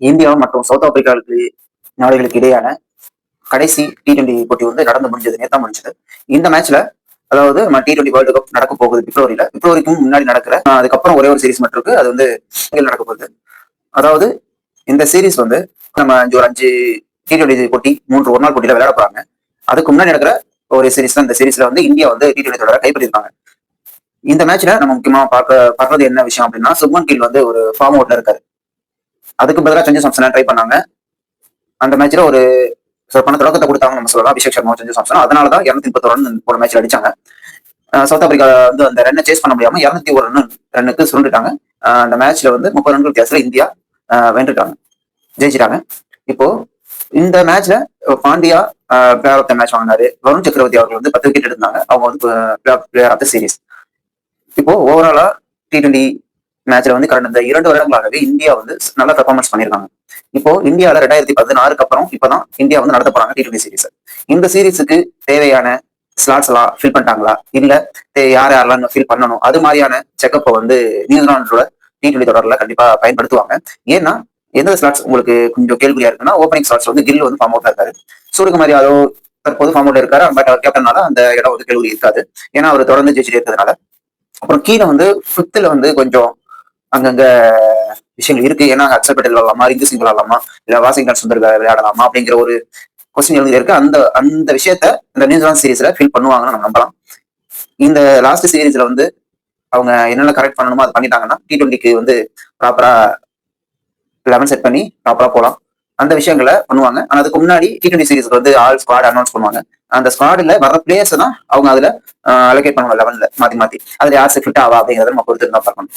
India மற்றும் south ஆப்பிரிக்காவுக்கு நாடுகளுக்கு இடையான கடைசி T20 போட்டி வந்து நடந்து முடிஞ்சது, நேத்தா முடிஞ்சது. இந்த மேட்ச்ல அதாவது நம்ம T20 வேர்ல்டு கப் நடக்க போகுது பிப்ரவரிக்கும் முன்னாடி நடக்கிற அதுக்கப்புறம் ஒரே ஒரு சீரிஸ் மட்டும் இருக்கு. அது வந்து நடக்க போகுது. அதாவது இந்த சீரிஸ் வந்து நம்ம ஒரு 5 T20 போட்டி 3 ஒரு நாள் போட்டியில விளையாட போறாங்க. அதுக்கு முன்னாடி நடக்கிற ஒரு சீரிஸ் தான். இந்த சீரிஸ்ல வந்து இந்தியா வந்து T20 தொடரை கைப்பற்றிருக்காங்க. இந்த மேட்ச்ல நம்ம முக்கியமா பார்க்கறது என்ன விஷயம் அப்படின்னா, சுப்மன் கில் வந்து ஒரு ஃபார்ம் அவுட்ல இருக்காரு. அதுக்கு பதிலாக சஞ்சு சாம்சனை ட்ரை பண்ணாங்க. அந்த மேட்ச்ல ஒரு சிறப்பான தொடக்கத்தை கொடுத்தாங்க நம்ம சொல்லலாம். அபிஷேக் சர்மா, சஞ்சு சாம்சன். அதனாலதான் 231 ரன் போன மேட்ச்ல அடிச்சாங்க. சவுத் ஆப்பிரிக்கா வந்து அந்த ரன்னை சேஸ் பண்ண முடியாம 201 ரன்னுக்கு சுருண்டுட்டாங்க. அந்த மேட்ச்ல வந்து 30 ரன்கள் வித்தியாசத்துல இந்தியா வென்றுட்டாங்க, ஜெயிச்சிட்டாங்க. இப்போ இந்த மேட்ச்ல Pandya player of the match வாங்கினாரு. வருண் சக்கரவர்த்தி அவர்கள் வந்து 10 விக்கெட் எடுத்தாங்க. அவங்க வந்து பிளேயர் ஆஃப் த சீரிஸ். இப்போ ஓவராலா T20 மேட்ச்ல வந்து கடந்த 2 வருடங்களாகவே இந்தியா வந்து நல்ல பெர்ஃபார்மன்ஸ் பண்ணிருக்காங்க. இப்போ இந்தியாவில 2016க்கு அப்புறம் இப்பதான் இந்தியா வந்து நடத்த போறாங்க T20 சீரிஸ். இந்த சீரிஸுக்கு தேவையான ஸ்லாட்ஸ் எல்லாம் ஃபில் பண்ணிட்டாங்களா, இல்ல யார் யாரெல்லாம் ஃபில் பண்ணணும், அது மாதிரியான செக்கப்பை வந்து நியூசிலாண்டோட T20 தொடர்ல கண்டிப்பா பயன்படுத்துவாங்க. ஏன்னா எந்த ஸ்லாட்ஸ் உங்களுக்கு கொஞ்சம் கேள்வியா இருக்குன்னா, ஓப்பனிங் ஸ்லாட்ஸ் வந்து கில் வந்து ஃபார்ம் அவுட்ல இருக்காரு. சூரியகுமார் யாதவ் தற்போது ஃபார்ம் அவுட்ல இருக்காரு. பட் அவர் கேப்டனால அந்த இடம் வந்து கேள்வி இருக்காது. ஏன்னா அவர் தொடர்ந்து ஜெயிச்சுட்டு இருக்கிறதுனால. அப்புறம் கீழே வந்து ஃபிஃப்த்ல வந்து கொஞ்சம் அங்கங்க விஷயங்கள் இருக்கு. ஏன்னா அக்ஷர் பட்டேல் விளையாடலாமா, ரிங்கு சிங் விளையாடலாமா, இல்ல வாஷிங்டன் சுந்தர் விளையாடலாமா அப்படிங்கிற ஒரு கொஸ்டின் எழுதி இருக்கு. அந்த அந்த விஷயத்த இந்த நியூசிலாந்து சீரீஸ்ல ஃபில் பண்ணுவாங்கன்னு நம்ம நம்பலாம். இந்த லாஸ்ட் சீரீஸ்ல வந்து அவங்க என்னென்ன கரெக்ட் பண்ணணுமோ அதை பண்ணிட்டாங்கன்னா T20க்கு வந்து ப்ராப்பரா 11 செட் பண்ணி ப்ராப்பரா போலாம். அந்த விஷயங்களை பண்ணுவாங்க. ஆனா அதுக்கு முன்னாடி T20 சீரீஸ்க்கு வந்து ஆல் ஸ்குவாட் அனௌன்ஸ் பண்ணுவாங்க. அந்த ஸ்குவாட்ல வர பிளேயர்ஸ் தான் அவங்க அதுல அலோகேட் பண்ணுவாங்க 11ல மாத்தி மாத்தி. அதுல யார் ஃபிட் ஆவா அப்படிங்கறத நம்ம பொறுத்து தான் பார்க்கணும்.